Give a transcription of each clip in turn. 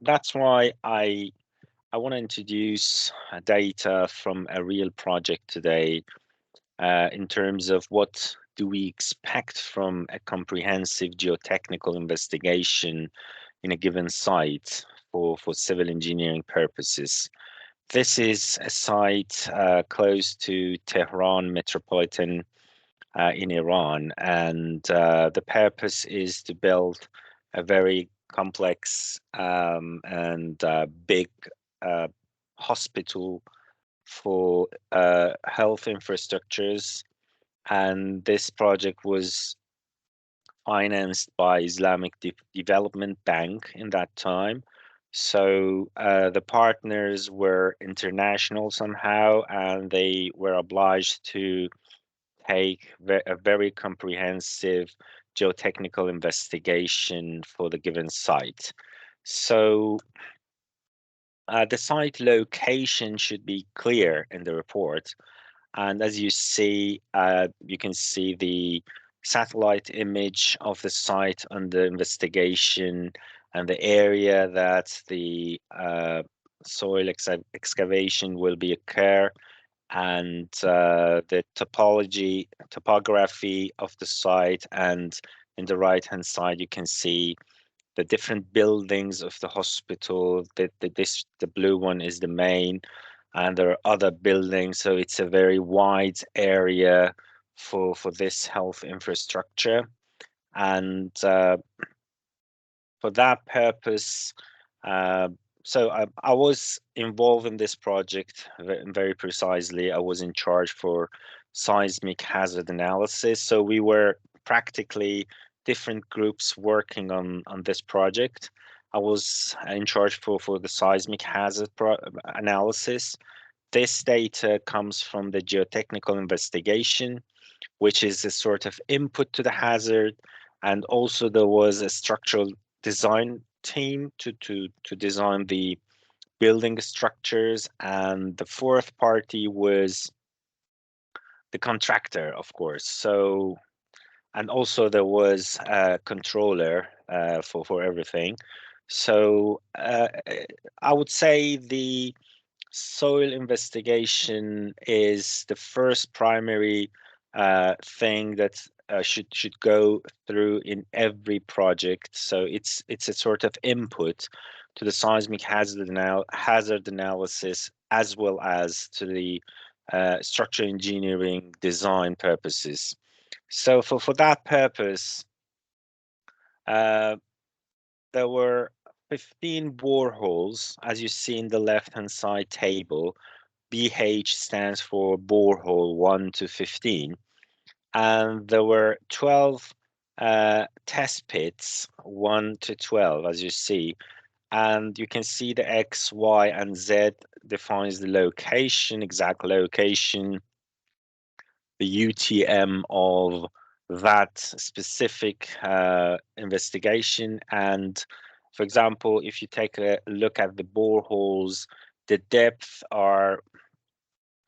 That's why I want to introduce data from a real project today in terms of what do we expect from a comprehensive geotechnical investigation in a given site for civil engineering purposes. This is a site close to Tehran metropolitan in Iran, and the purpose is to build a very complex and big uh, hospital for health infrastructures. And this project was financed by Islamic Development Bank in that time. So the partners were international somehow, and they were obliged to take a very comprehensive geotechnical investigation for the given site. So the site location should be clear in the report. And as you see, you can see the satellite image of the site under investigation and the area that the soil excavation will be occur, and the topography of the site. And in the right hand side you can see the different buildings of the hospital. The blue one is the main, and there are other buildings, so it's a very wide area for this health infrastructure. And for that purpose, uh, I was involved in this project very precisely. I was in charge for seismic hazard analysis. So we were practically different groups working on this project. I was in charge for the seismic hazard analysis. This data comes from the geotechnical investigation, which is a sort of input to the hazard. And also there was a structural design team to design the building structures. And the fourth party was the contractor, of course. So, and also there was a controller for everything. So I would say the soil investigation is the first primary thing that should go through in every project. So it's a sort of input to the seismic hazard analysis, as well as to the structural engineering design purposes. So for that purpose, uh, there were 15 boreholes, as you see in the left-hand side table. BH stands for borehole 1 to 15. And there were 12 test pits, 1 to 12, as you see. And you can see the X, Y, and Z defines the location, exact location, the UTM of that specific investigation. And for example, if you take a look at the boreholes, the depth are,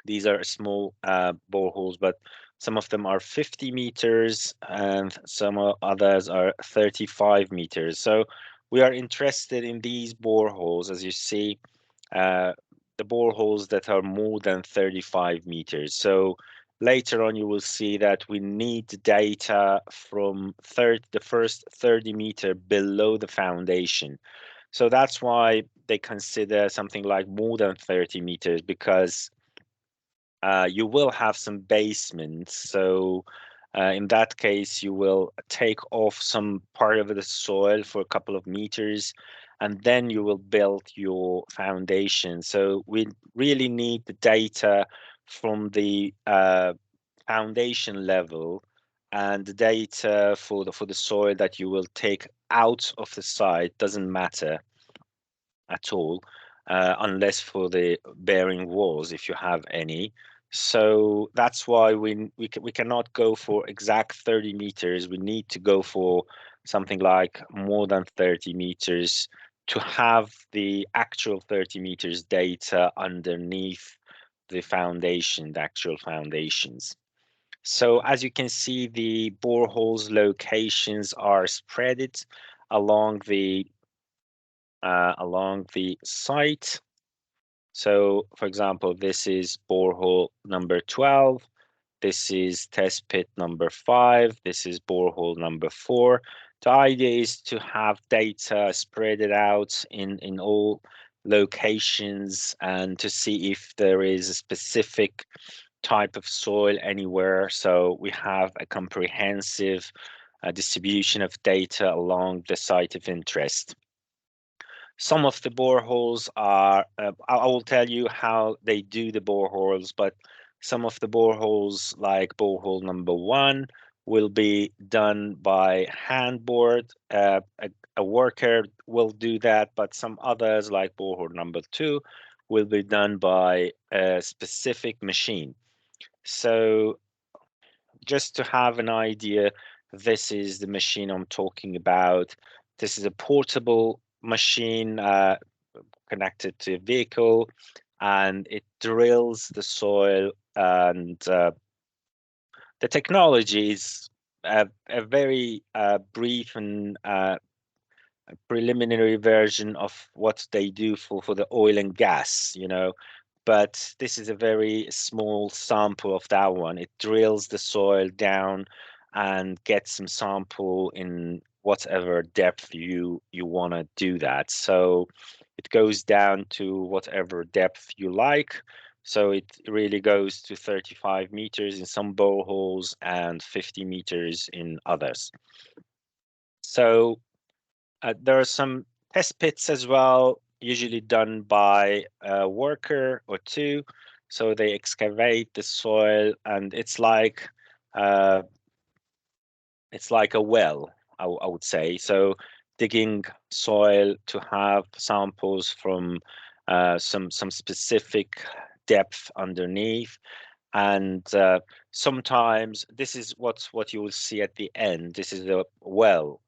these are small boreholes, but some of them are 50 meters and some others are 35 meters. So we are interested in these boreholes, as you see, uh, the boreholes that are more than 35 meters. So later on, you will see that we need data from the first 30-meter below the foundation. So that's why they consider something like more than 30 meters, because you will have some basements. So in that case, you will take off some part of the soil for a couple of meters, and then you will build your foundation. So we really need the data from the foundation level, and the data for the soil that you will take out of the site doesn't matter at all, unless for the bearing walls, if you have any. So that's why we cannot go for exact 30 meters. We need to go for something like more than 30 meters to have the actual 30 meters data underneath the foundation, the actual foundations. So as you can see, the boreholes locations are spread it along the along the site. So, for example, this is borehole number 12. This is test pit number 5. This is borehole number 4. The idea is to have data spread it out in all locations and to see if there is a specific type of soil anywhere. So we have a comprehensive distribution of data along the site of interest. Some of the boreholes are, I will tell you how they do the boreholes, but some of the boreholes, like borehole number 1, will be done by handboard. A worker will do that, but some others, like borehole number 2, will be done by a specific machine. So just to have an idea, this is the machine I'm talking about. This is a portable machine connected to a vehicle, and it drills the soil. And the technology is a very brief and preliminary version of what they do for the oil and gas, but this is a very small sample of that one. It drills the soil down and gets some sample in whatever depth you want to do that. So it goes down to whatever depth you like. So it really goes to 35 meters in some boreholes and 50 meters in others. So there are some test pits as well, usually done by a worker or two. So they excavate the soil, and uh, it's like a well, I would say. So digging soil to have samples from some specific depth underneath, and sometimes this is what you will see at the end. This is a well,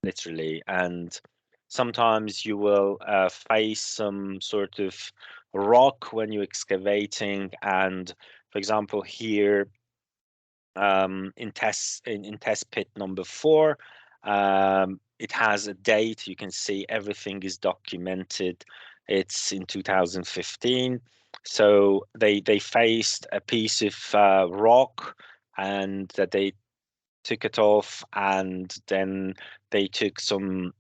literally. And sometimes you will face some sort of rock when you're excavating. And for example, here in test pit number 4, it has a date. You can see everything is documented. It's in 2015. So they faced a piece of rock, and that they took it off, and then they took some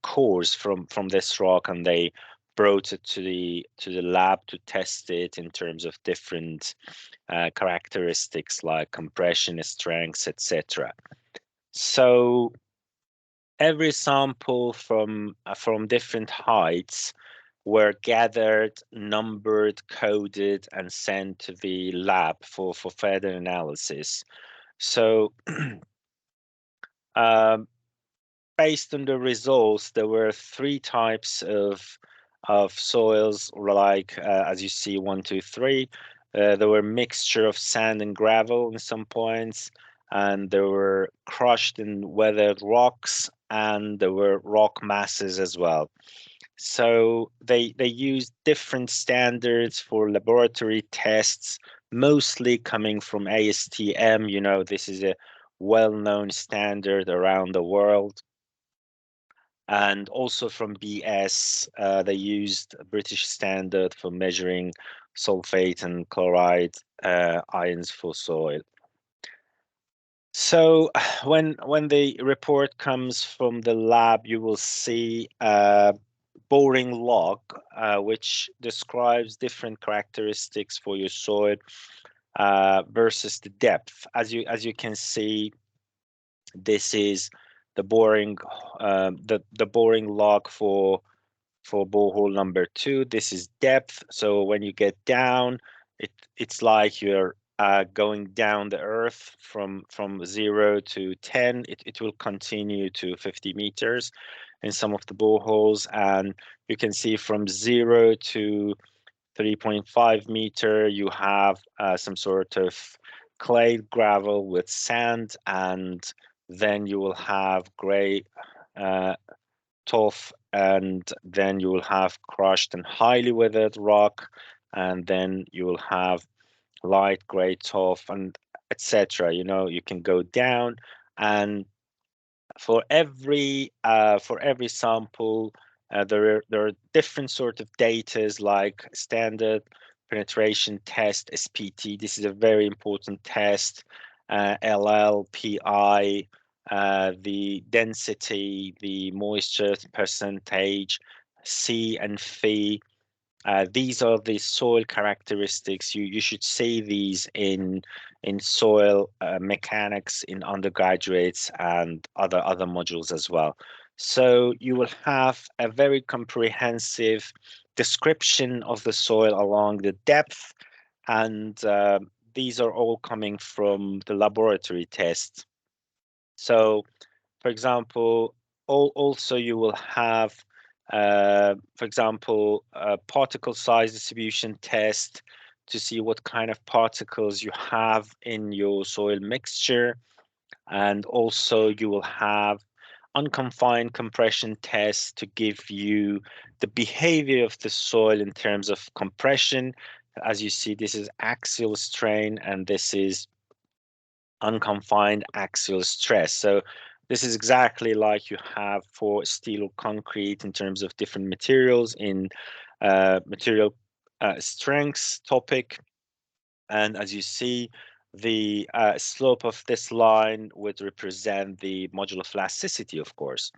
cores from this rock, and they brought it to the lab to test it in terms of different characteristics like compression strengths, etc. So every sample from different heights were gathered, numbered, coded, and sent to the lab for further analysis. So um, based on the results, there were 3 types of soils, like as you see, 1, 2, 3. There were mixture of sand and gravel in some points, and there were crushed and weathered rocks, and there were rock masses as well. So they used different standards for laboratory tests, mostly coming from ASTM. This is a well-known standard around the world, and also from BS. They used a British standard for measuring sulfate and chloride ions for soil. So when the report comes from the lab, you will see a boring log, which describes different characteristics for your soil versus the depth. As you can see, this is the boring the boring log for borehole number 2. This is depth. So when you get down, it's like you're going down the earth from 0 to 10. It will continue to 50 meters in some of the boreholes, and you can see from 0 to 3.5 meter, you have some sort of clay gravel with sand, and then you will have gray uh, tuff, and then you will have crushed and highly weathered rock, and then you will have light gray tuff, and etc. You can go down, and For every sample, there are different sort of datas like standard penetration test, SPT. This is a very important test. LL, PI, the density, the moisture percentage, C and Phi. These are the soil characteristics. You should see these in soil mechanics in undergraduates and other modules as well. So you will have a very comprehensive description of the soil along the depth, and these are all coming from the laboratory tests. So for example, also you will have, for example, a particle size distribution test to see what kind of particles you have in your soil mixture. And also you will have unconfined compression tests to give you the behavior of the soil in terms of compression. As you see, this is axial strain and this is unconfined axial stress. So this is exactly like you have for steel or concrete in terms of different materials in material strengths topic. And as you see, the slope of this line would represent the modular elasticity, of course.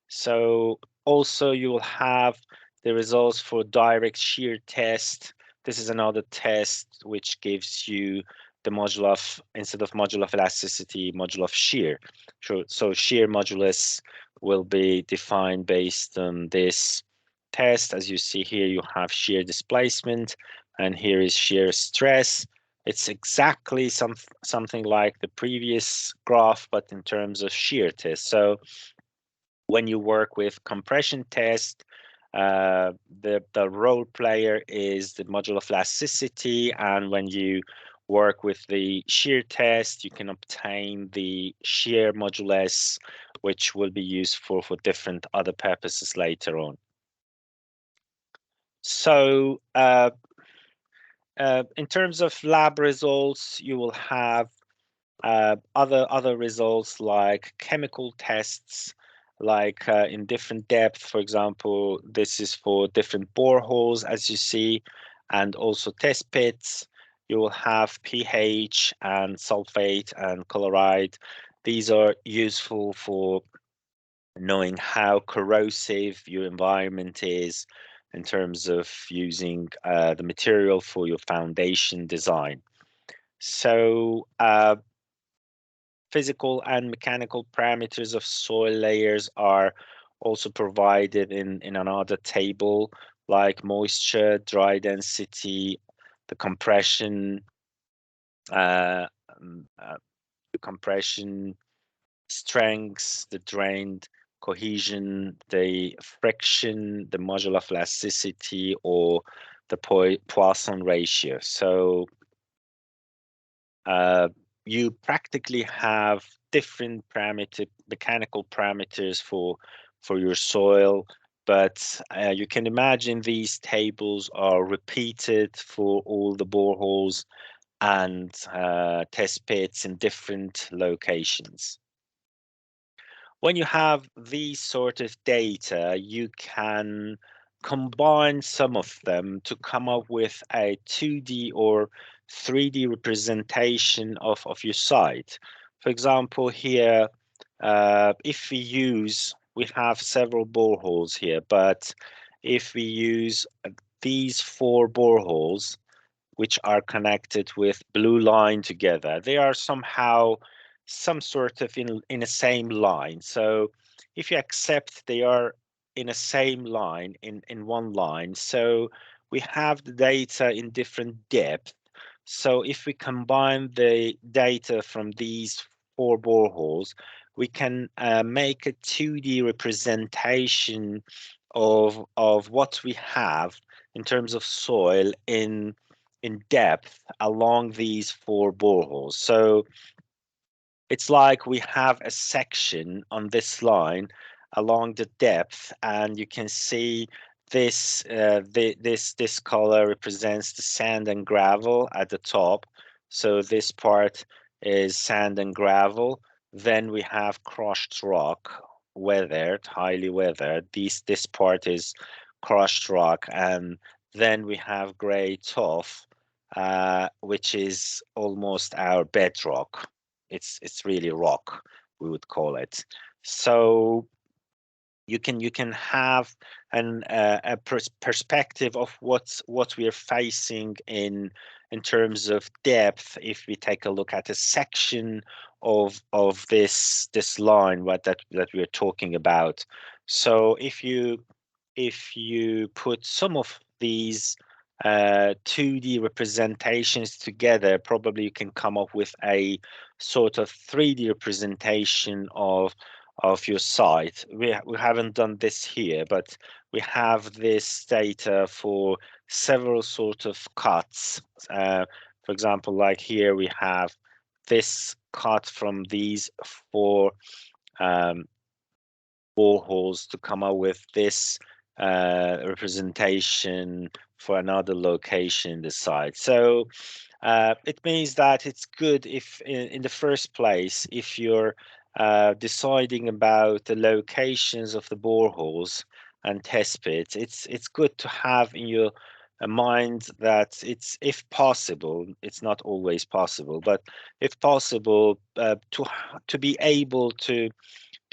So also you will have the results for direct shear test. This is another test which gives you the module of, instead of module of elasticity, module of shear. So shear modulus will be defined based on this test. As you see here, you have shear displacement and here is shear stress. It's exactly something like the previous graph, but in terms of shear test. So when you work with compression test, the role player is the module of elasticity, and when you work with the shear test, you can obtain the shear modulus, which will be used for different other purposes later on. So in terms of lab results, you will have other results like chemical tests, like in different depth. For example, this is for different boreholes, as you see, and also test pits. You will have pH and sulfate and chloride. These are useful for knowing how corrosive your environment is in terms of using the material for your foundation design. So physical and mechanical parameters of soil layers are also provided in another table, like moisture, dry density, the compression, uh, um, uh, the compression strengths, the drained cohesion, the friction, the module of elasticity, or the Poisson ratio. So uh, you practically have different mechanical parameters for your soil, but you can imagine these tables are repeated for all the boreholes and test pits in different locations. When you have these sort of data, you can combine some of them to come up with a 2D or 3D representation of your site. For example, here, if we have several boreholes here, but if we use these 4 boreholes, which are connected with blue line together, they are somehow some sort of in a same line. So if you accept they are in a same line, in one line, so we have the data in different depth. So if we combine the data from these 4 boreholes, we can make a 2D representation of what we have in terms of soil in depth along these 4 boreholes. So it's like we have a section on this line along the depth, and you can see this this color represents the sand and gravel at the top. So this part is sand and gravel. Then we have crushed rock, weathered, highly weathered. This part is crushed rock, and then we have grey tuff, which is almost our bedrock. It's really rock, we would call it. So you can have a perspective of what we are facing in terms of depth if we take a look at a section of this line that we are talking about. So if you put some of these 2D representations together, probably you can come up with a sort of 3D representation of your site. We haven't done this here, but we have this data for several sort of cuts. For example, like here we have this cut from these four um, boreholes to come up with this representation for another location in the site. So it means that it's good if in the first place, if you're deciding about the locations of the boreholes and test pits, it's good to have in your mind that it's, if possible, it's not always possible, but if possible, to be able to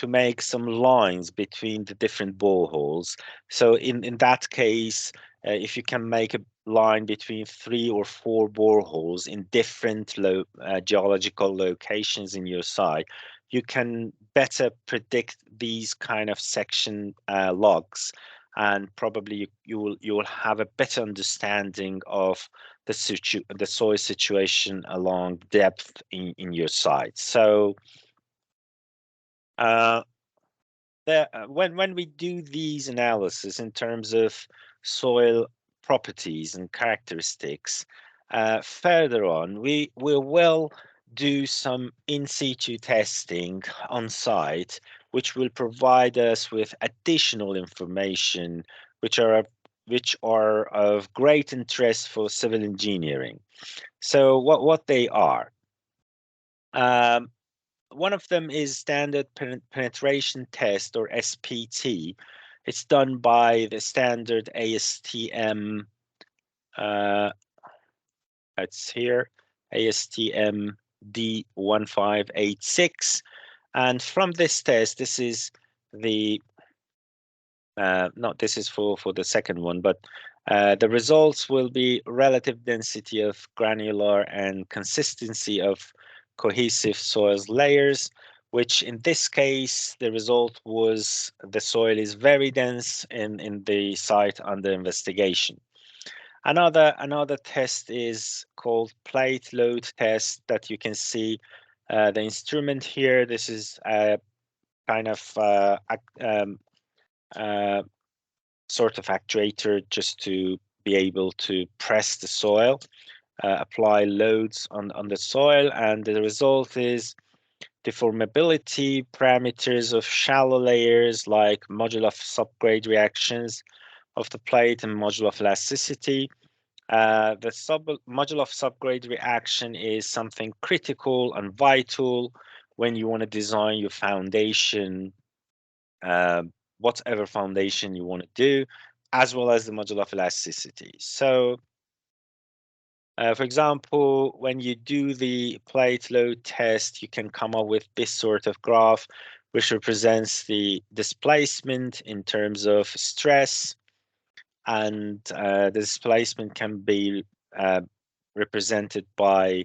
make some lines between the different boreholes. So in that case, if you can make a line between 3 or 4 boreholes in different geological locations in your site, you can better predict these kind of section logs, and probably you will have a better understanding of the soil situation along depth in your site. So uh, when we do these analysis in terms of soil properties and characteristics, further on, we will do some in situ testing on site, which will provide us with additional information, which are of great interest for civil engineering. So what they are. Um, One of them is standard penetration test, or SPT. It's done by the standard ASTM. Uh, it's here, ASTM D1586. And from this test, this is the no, this is for the second one, but the results will be relative density of granular and consistency of cohesive soils layers, which in this case, the result was the soil is very dense in the site under investigation. Another test is called plate load test, that you can see the instrument here. This is a kind of uh, sort of actuator just to be able to press the soil, apply loads on the soil, and the result is deformability parameters of shallow layers like module of subgrade reactions of the plate and module of elasticity. The module of subgrade reaction is something critical and vital when you want to design your foundation, uh, whatever foundation you want to do, as well as the module of elasticity. So, for example, when you do the plate load test, you can come up with this sort of graph, which represents the displacement in terms of stress, and the displacement can be represented by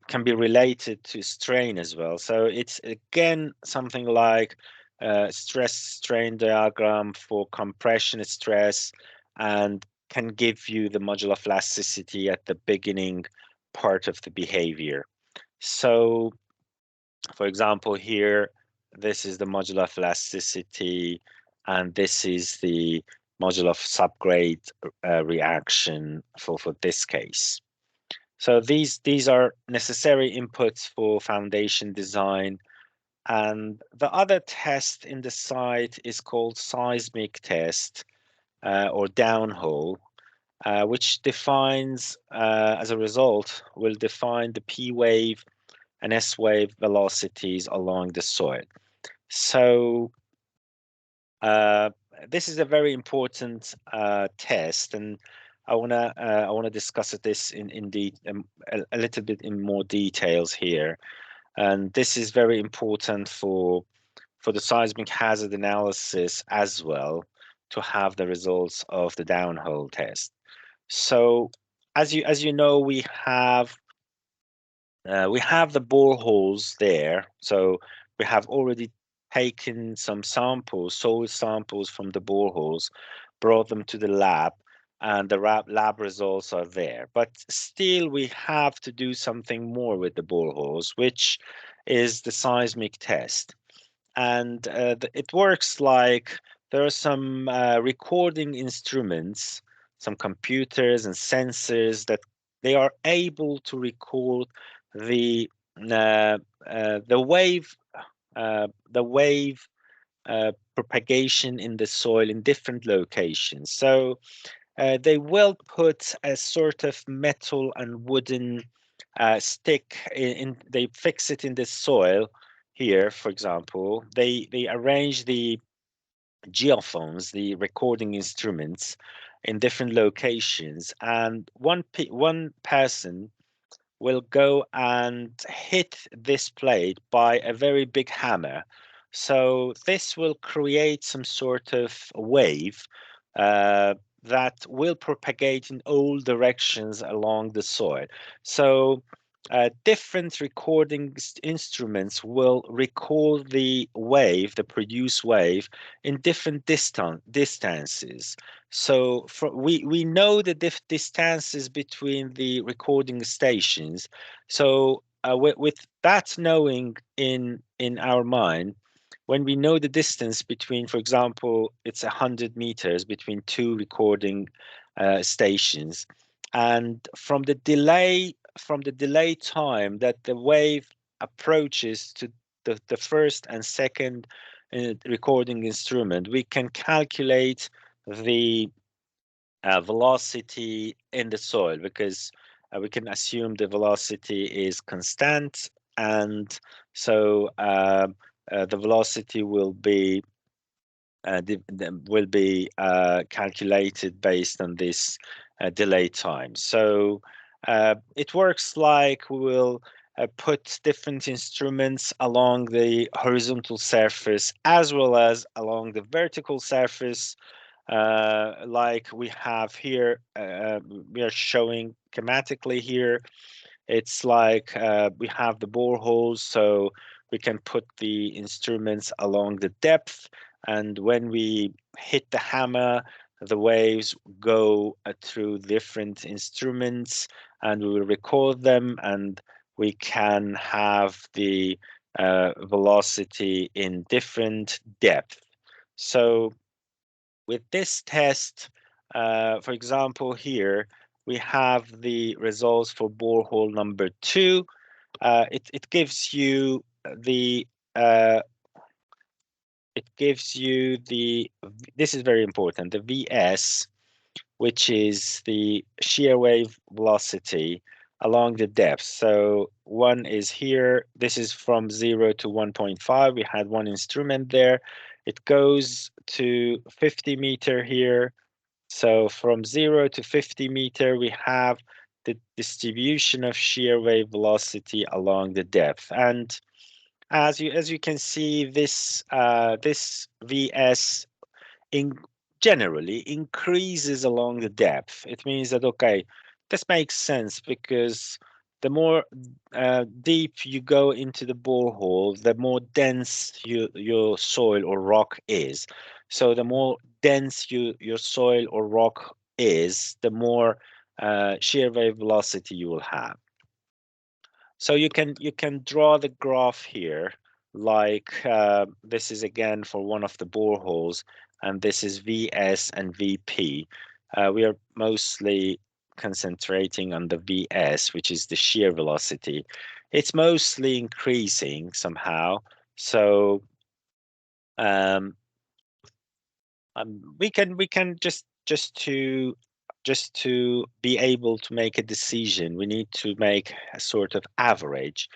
can be related to strain as well. So it's again something like stress strain diagram for compression stress, and can give you the module of elasticity at the beginning part of the behavior. So for example, here, this is the module of elasticity, and this is the module of subgrade reaction for this case. So these are necessary inputs for foundation design. And the other test in the site is called seismic test, or downhole, which defines, as a result, will define the P wave and S wave velocities along the soil. So uh, this is a very important test, and I wanna discuss this a little bit in more details here. And this is very important for the seismic hazard analysis as well, to have the results of the downhole test. So as you know, we have the boreholes there. So we have already taken some samples, soil samples from the boreholes, brought them to the lab, and the lab results are there. But still, we have to do something more with the boreholes, which is the seismic test. And it works like there are some recording instruments, some computers and sensors that they are able to record the uh, the wave propagation in the soil in different locations. So they will put a sort of metal and wooden stick they fix it in the soil here, for example. They arrange the geophones, the recording instruments, in different locations, and one person will go and hit this plate by a very big hammer. So this will create some sort of wave uh, that will propagate in all directions along the soil. So different recording instruments will record the wave, the produced wave, in different distances. So we know the distances between the recording stations. So with that knowing in our mind, when we know the distance between, for example, it's 100 meters between two recording stations, and from the delay time that the wave approaches to the first and second recording instrument, we can calculate the velocity in the soil, because we can assume the velocity is constant, and so the velocity will be calculated based on this delay time. So it works like we will put different instruments along the horizontal surface as well as along the vertical surface, like we have here. We are showing schematically here. It's like we have the boreholes, so we can put the instruments along the depth, and when we hit the hammer, the waves go through different instruments, and we will record them, and we can have the velocity in different depth. So with this test, for example, here we have the results for borehole number 2. It gives you the uh, this is very important, the VS, which is the shear wave velocity along the depth. So one is here. This is from 0 to 1.5. We had one instrument there. It goes to 50-meter here. So from 0 to 50-meter, we have the distribution of shear wave velocity along the depth. And as you can see, this VS in generally increases along the depth. It means that, okay, this makes sense, because the more deep you go into the borehole, the more dense your soil or rock is. So the more dense your soil or rock is, the more shear wave velocity you will have. So you can draw the graph here, like this is again for one of the boreholes, and this is VS and VP. We are mostly concentrating on the VS, which is the shear velocity. It's mostly increasing somehow. So um, we can just to be able to make a decision, we need to make a sort of average.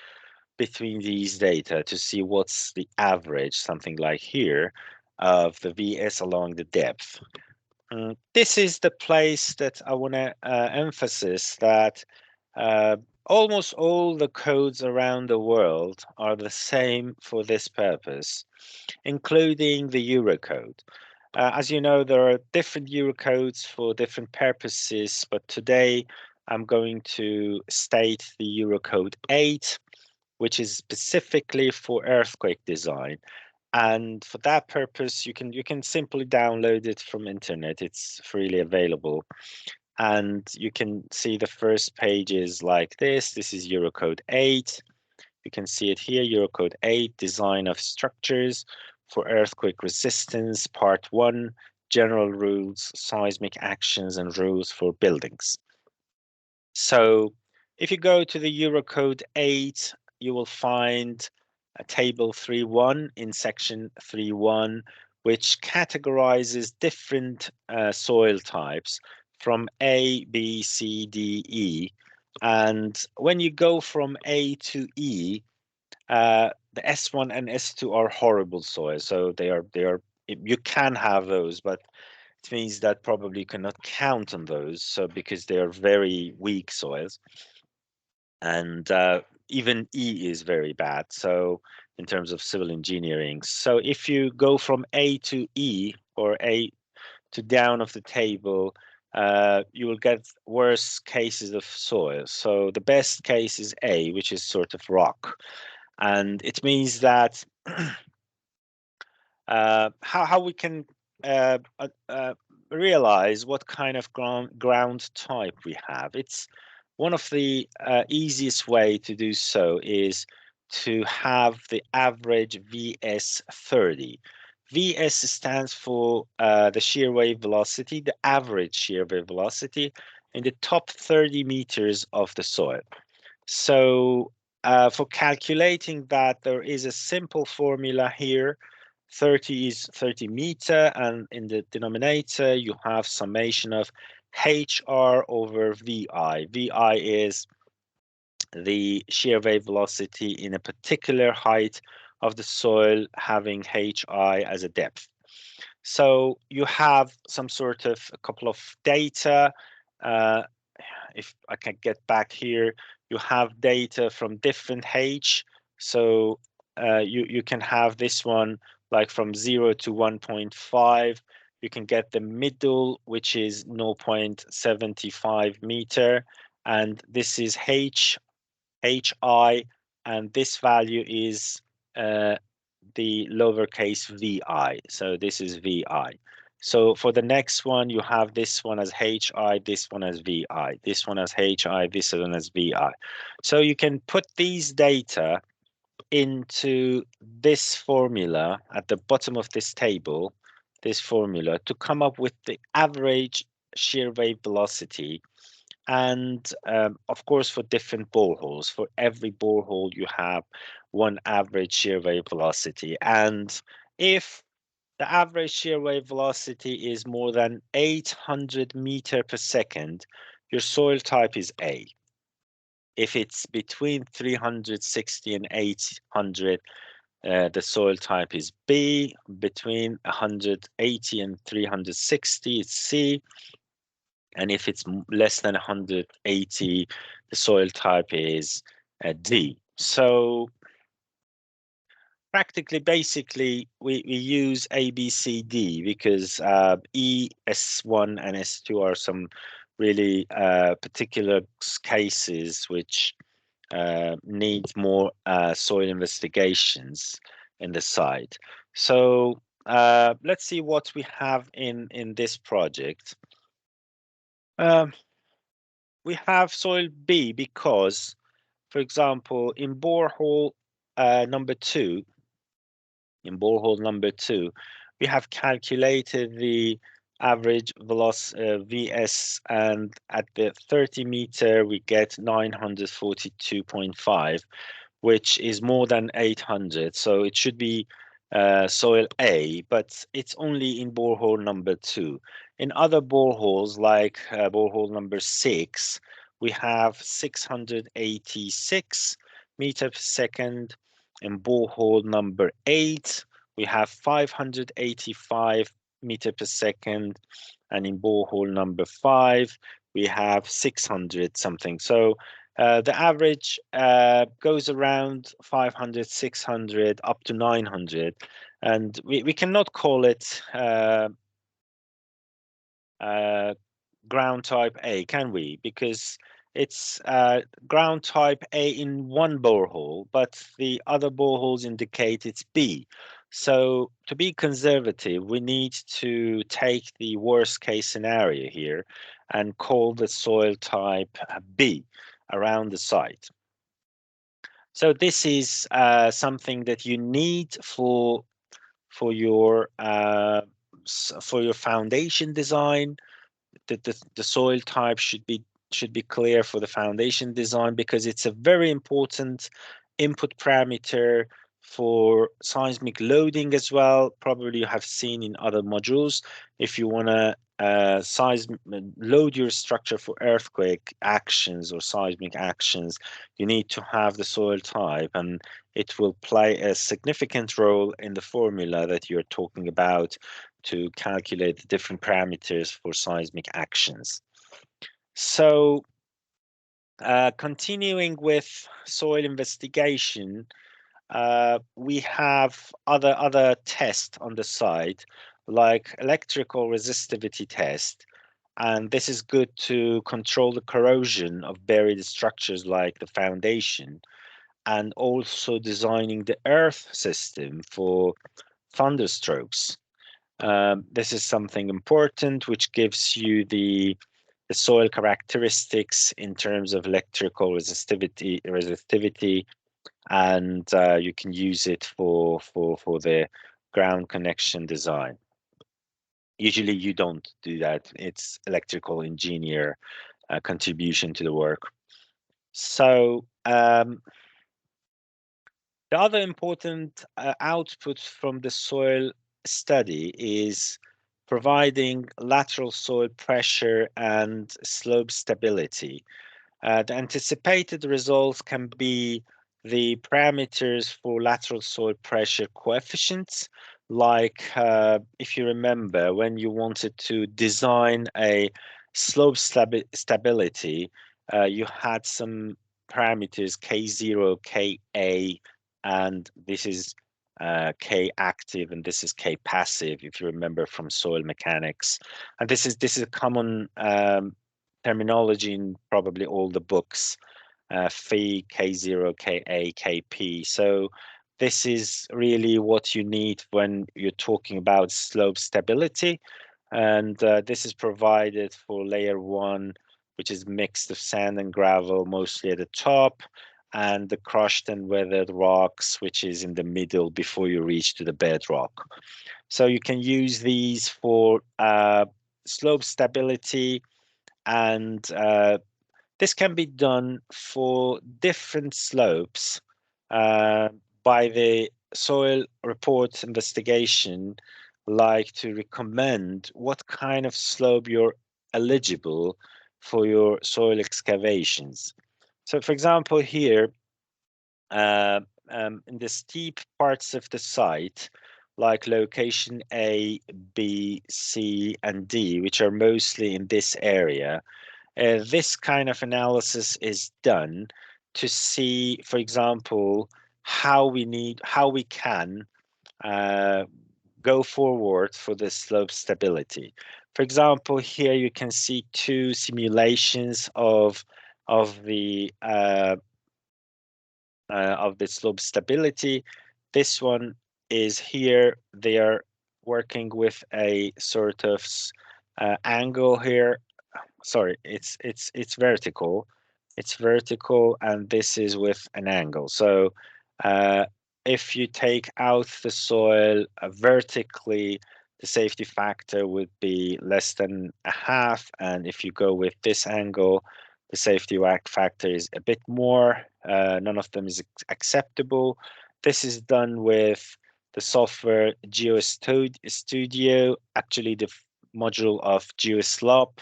between these data to see what's the average, something like here, of the VS along the depth. This is the place that I want to emphasize that uh, almost all the codes around the world are the same for this purpose, including the Eurocode. As you know, there are different Eurocodes for different purposes, but today I'm going to state the Eurocode 8, which is specifically for earthquake design. And for that purpose, you can simply download it from internet. It's freely available. And you can see the first pages like this. This is Eurocode 8. You can see it here, Eurocode 8, Design of Structures for Earthquake Resistance, Part 1, General Rules, Seismic Actions and Rules for Buildings. So if you go to the Eurocode 8, you will find a table 3.1 in section 3.1, which categorizes different soil types from A, B, C, D, E. And when you go from A to E, the S1 and S2 are horrible soils. So they are you can have those, but it means that probably you cannot count on those. So because they are very weak soils, and even E is very bad. So in terms of civil engineering, so if you go from A to E or A to down of the table, you will get worse cases of soil. So the best case is A, which is sort of rock, and it means that how we can uh, uh, uh, realize what kind of ground type we have. It's one of the easiest way to do so is to have the average VS30. VS stands for the shear wave velocity, the average shear wave velocity in the top 30 meters of the soil. So for calculating that, there is a simple formula here. 30 is 30 meter, and in the denominator, you have summation of HR over VI. VI is the shear wave velocity in a particular height of the soil having HI as a depth. So you have some sort of a couple of data. Uh, if I can get back here, you have data from different H. So you can have this one like from 0 to 1.5. You can get the middle, which is 0.75 meter, and this is HI, and this value is uh, the lowercase vi. So this is vi. So for the next one, you have this one as hi, this one as vi, this one as hi, this one as vi. So you can put these data into this formula at the bottom of this table, this formula, to come up with the average shear wave velocity. And of course, for different boreholes, for every borehole, you have one average shear wave velocity. And if the average shear wave velocity is more than 800 meter per second, your soil type is A. If it's between 360 and 800, the soil type is B. Between 180 and 360, it's C. And if it's less than 180, the soil type is D. So practically, basically, we use A, B, C, D because E, S1, and S2 are some really particular cases which need more soil investigations in the site. So let's see what we have in this project. Um, we have soil B because, for example, in borehole number 2, in borehole number 2, we have calculated the average velocity VS, and at the 30 meter we get 942.5, which is more than 800. So it should be soil A, but it's only in borehole number 2. In other boreholes, like borehole number 6, we have 686 meter per second. In borehole number 8, we have 585 meter per second. And in borehole number 5, we have 600 something. So the average goes around 500, 600, up to 900. And we cannot call it ground type A, can we? Because it's ground type A in one borehole, but the other boreholes indicate it's B. So to be conservative, we need to take the worst case scenario here and call the soil type B around the site. So this is something that you need for your foundation design. The soil type should be clear for the foundation design, because it's a very important input parameter for seismic loading as well. Probably you have seen in other modules, if you want to load your structure for earthquake actions or seismic actions, you need to have the soil type, and it will play a significant role in the formula that you're talking about to calculate the different parameters for seismic actions. So continuing with soil investigation, we have other tests on the site, like electrical resistivity test. And this is good to control the corrosion of buried structures like the foundation, and also designing the earth system for thunderstrokes. This is something important, which gives you the soil characteristics in terms of electrical resistivity, and you can use it for the ground connection design. Usually you don't do that. It's electrical engineer contribution to the work. So the other important output from the soil study is providing lateral soil pressure and slope stability. The anticipated results can be the parameters for lateral soil pressure coefficients, like if you remember when you wanted to design a slope stability, you had some parameters K0, Ka, and this is K active and this is K passive, if you remember from soil mechanics. And this is a common terminology in probably all the books, phi, K0, Ka, Kp. So this is really what you need when you're talking about slope stability. And this is provided for layer 1, which is mixed of sand and gravel, mostly at the top, and the crushed and weathered rocks, which is in the middle before you reach to the bedrock. So you can use these for slope stability, and this can be done for different slopes by the soil report investigation, like to recommend what kind of slope you're eligible for your soil excavations. So for example, here in the steep parts of the site, like location A, B, C, and D, which are mostly in this area, this kind of analysis is done to see, for example, how we can go forward for the slope stability. For example, here you can see two simulations of the slope stability. This one is here. They are working with a sort of angle here. Sorry, it's vertical. It's vertical, and this is with an angle. So if you take out the soil vertically, the safety factor would be less than a half, and if you go with this angle, the safety factor is a bit more. None of them is acceptable. This is done with the software GeoStudio, actually the module of GeoSlop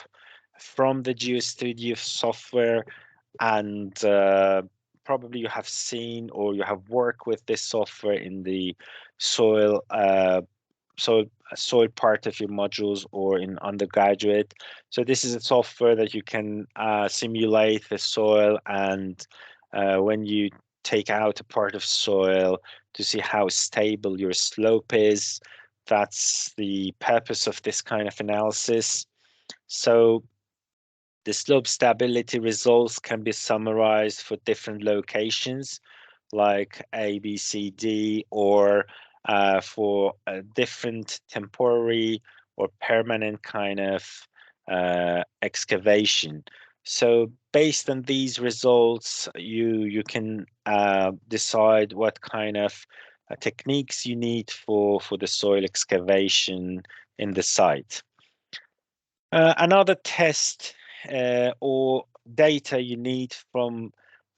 from the GeoStudio software, and probably you have seen or you have worked with this software in the soil soil soil part of your modules or in undergraduate. So this is a software that you can simulate the soil, and when you take out a part of soil to see how stable your slope is, that's the purpose of this kind of analysis. So the slope stability results can be summarized for different locations like A, B, C, D, or for a different temporary or permanent kind of excavation. So based on these results, you can decide what kind of techniques you need for the soil excavation in the site. Another test or data you need from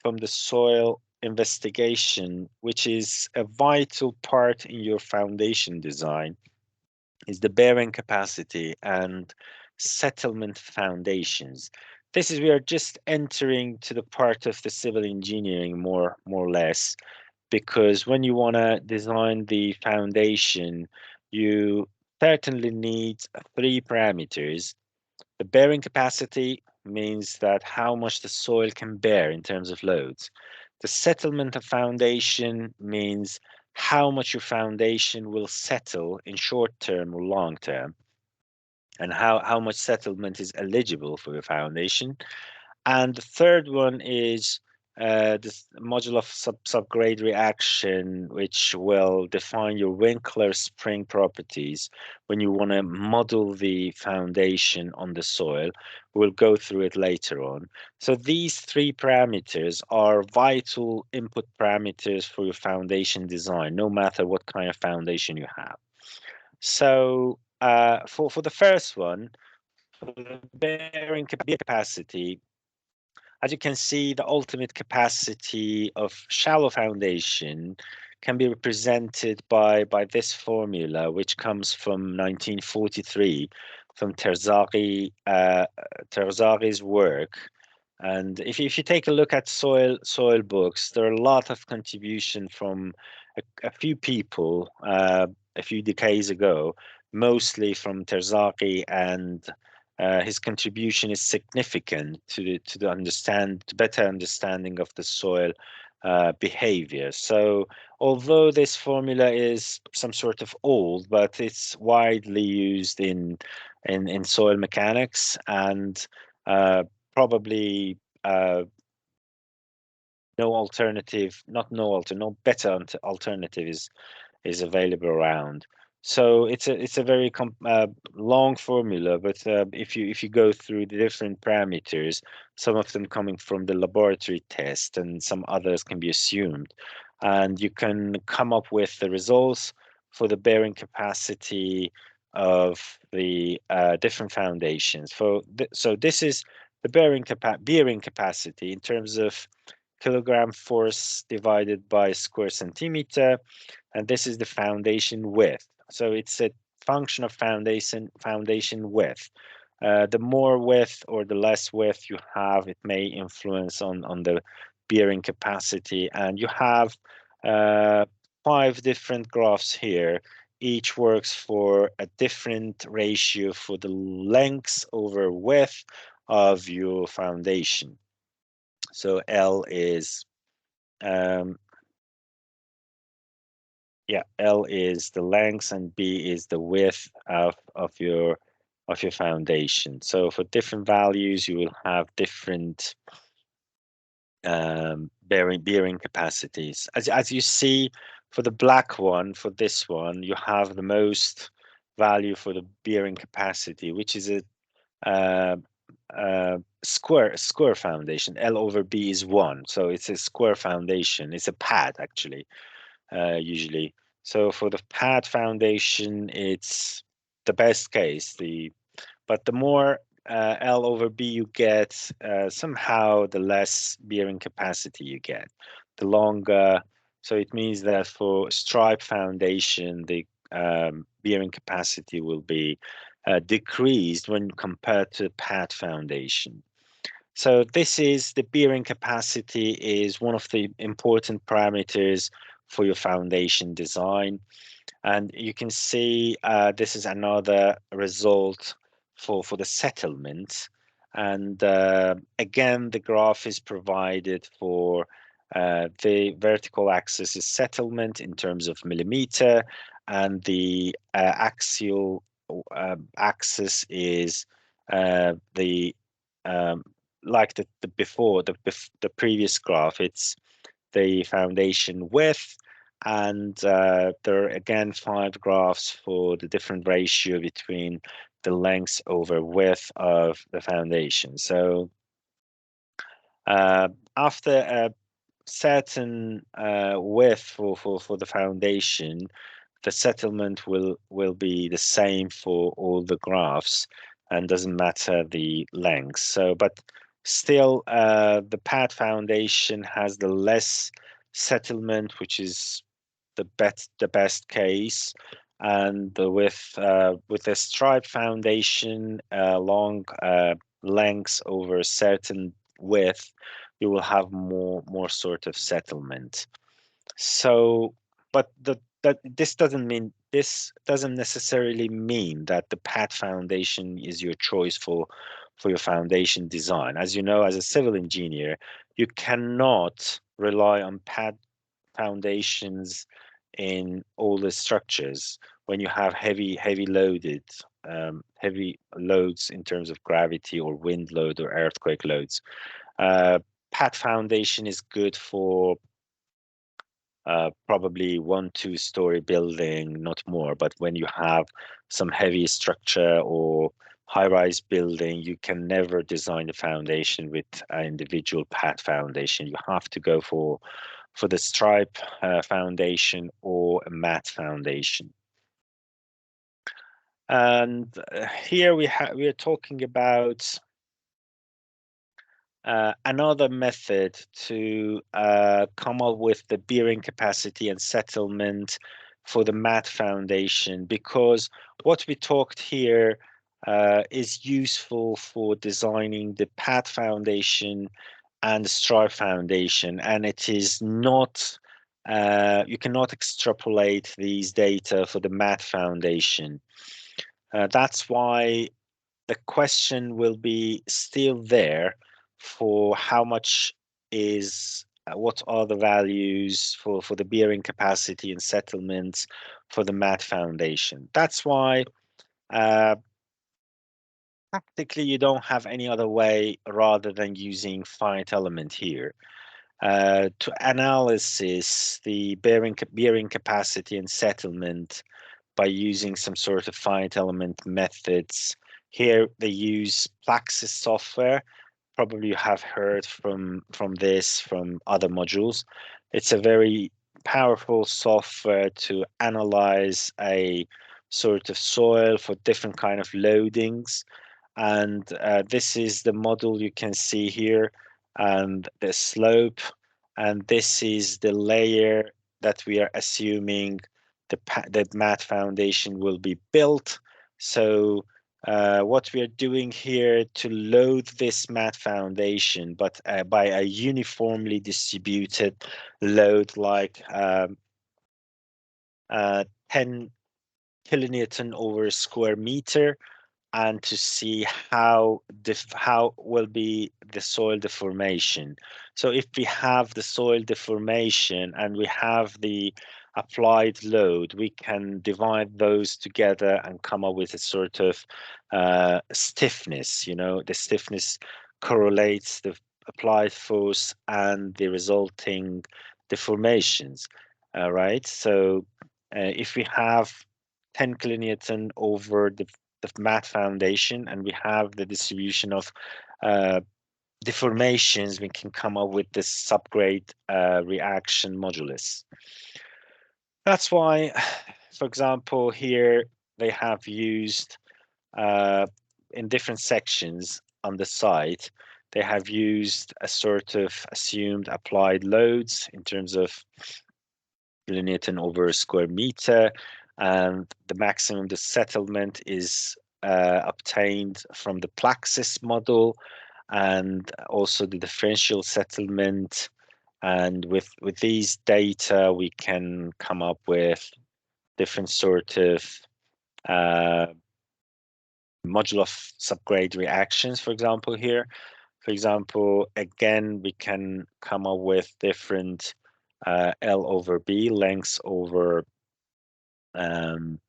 the soil investigation, which is a vital part in your foundation design, is the bearing capacity and settlement foundations. This is we are just entering to the part of the civil engineering more or less, because when you want to design the foundation, you certainly need three parameters. The bearing capacity means that how much the soil can bear in terms of loads. The settlement of foundation means how much your foundation will settle in short term or long term, and how much settlement is eligible for your foundation. And the third one is this module of subgrade reaction, which will define your Winkler spring properties when you want to model the foundation on the soil. We'll go through it later on. So these three parameters are vital input parameters for your foundation design, no matter what kind of foundation you have. So for the first one, for the bearing capacity, as you can see, the ultimate capacity of shallow foundation can be represented by this formula, which comes from 1943, from Terzagh's work. And if you take a look at soil books, there are a lot of contribution from a few people a few decades ago, mostly from Terzaghi, and his contribution is significant to the better understanding of the soil behavior. So although this formula is some sort of old, but it's widely used in soil mechanics, and probably no alternative, not no alter, no better alternative is available around. So it's a very long formula, but if you go through the different parameters, some of them coming from the laboratory test and some others can be assumed, and you can come up with the results for the bearing capacity of the different foundations. So this is the bearing capacity in terms of kilogram force divided by square centimeter, and this is the foundation width. So it's a function of foundation width. The more width or the less width you have, it may influence on the bearing capacity. And you have uh, 5 different graphs here. Each works for a different ratio for the length over width of your foundation. So L is um, yeah, L is the length and B is the width of your foundation. So for different values, you will have different bearing capacities. As you see, for the black one, for this one, you have the most value for the bearing capacity, which is a uh, square foundation. L over B is 1, so it's a square foundation. It's a pad actually, usually. So for the pad foundation, it's the best case. But the more L over B you get, somehow the less bearing capacity you get. The longer, so it means that for stripe foundation, the bearing capacity will be decreased when compared to pad foundation. So this is the bearing capacity is one of the important parameters for your foundation design. And you can see this is another result for the settlement. And again, the graph is provided for the vertical axis is settlement in terms of millimeter, and the axial axis is the like the before the previous graph. It's the foundation width, and there are again 5 graphs for the different ratio between the length over width of the foundation. So uh, after a certain width for the foundation, the settlement will be the same for all the graphs, and doesn't matter the length. So, but still, the pad foundation has the less settlement, which is the best case, and with a stripe foundation long lengths over a certain width, you will have more sort of settlement. So, but that this doesn't necessarily mean that the pad foundation is your choice for your foundation design. As you know, as a civil engineer, you cannot rely on pad foundations in all the structures when you have heavy loads in terms of gravity or wind load or earthquake loads. Uh, Pad foundation is good for probably 1, 2 story building, not more. But when you have some heavy structure or high-rise building, you can never design the foundation with an individual pad foundation. You have to go for the stripe foundation or a mat foundation. And here we are talking about another method to come up with the bearing capacity and settlement for the mat foundation, because what we talked here is useful for designing the pad foundation and the stripe foundation, and it is not you cannot extrapolate these data for the mat foundation. That's why the question will be still there for how much is what are the values for the bearing capacity and settlements for the mat foundation. That's why uh, practically you don't have any other way rather than using finite element here. To analysis the bearing capacity and settlement by using some sort of finite element methods. Here they use Plaxis software. Probably you have heard from this from other modules. It's a very powerful software to analyze a sort of soil for different kind of loadings, and this is the model you can see here, and the slope, and this is the layer that we are assuming the mat foundation will be built. So what we are doing here to load this mat foundation, but by a uniformly distributed load, like 10 kilonewton over a square meter, and to see how will be the soil deformation. So if we have the soil deformation and we have the applied load, we can divide those together and come up with a sort of stiffness. You know, the stiffness correlates the applied force and the resulting deformations. Right. So if we have 10 kilonewton over the mat foundation, and we have the distribution of deformations, we can come up with this subgrade reaction modulus. That's why, for example, here they have used uh, in different sections on the site, they have used a sort of assumed applied loads in terms of kilonewton over a square meter, and the maximum the settlement is obtained from the Plaxis model, and also the differential settlement. And with these data, we can come up with different sort of uh, modular subgrade reactions, for example, here. For example, again, we can come up with different L over B, lengths over um,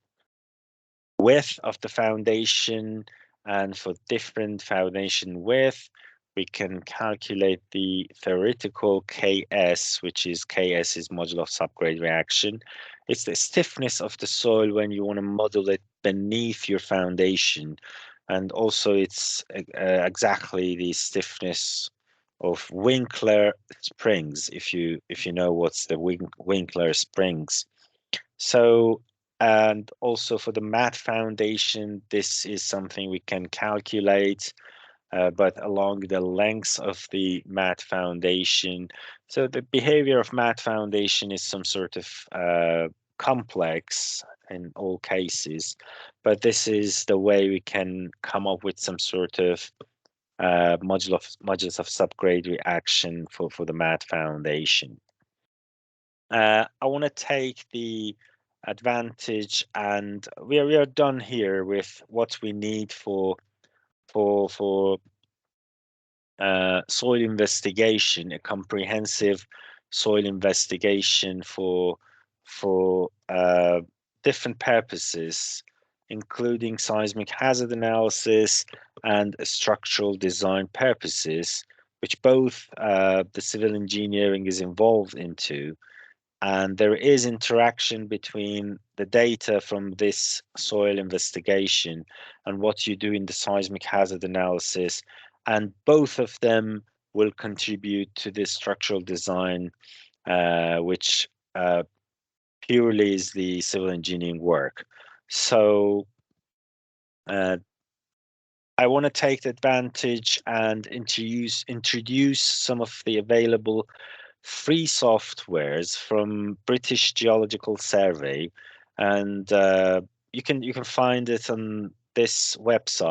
width of the foundation, and for different foundation width, we can calculate the theoretical Ks, which is Ks is modular subgrade reaction. It's the stiffness of the soil when you want to model it beneath your foundation, and also it's exactly the stiffness of Winkler springs, if you know what's the Winkler springs. So, and also for the mat foundation, this is something we can calculate, but along the lengths of the mat foundation. So the behavior of mat foundation is some sort of complex in all cases, but this is the way we can come up with some sort of modulus of subgrade reaction for the mat foundation. I want to take the advantage, and we are done here with what we need for soil investigation, a comprehensive soil investigation for different purposes, including seismic hazard analysis and structural design purposes, which both the civil engineering is involved into. And there is interaction between the data from this soil investigation and what you do in the seismic hazard analysis, and both of them will contribute to the structural design, which purely is the civil engineering work. So uh, I want to take the advantage and introduce some of the available free softwares from British Geological Survey, and you can find it on this website.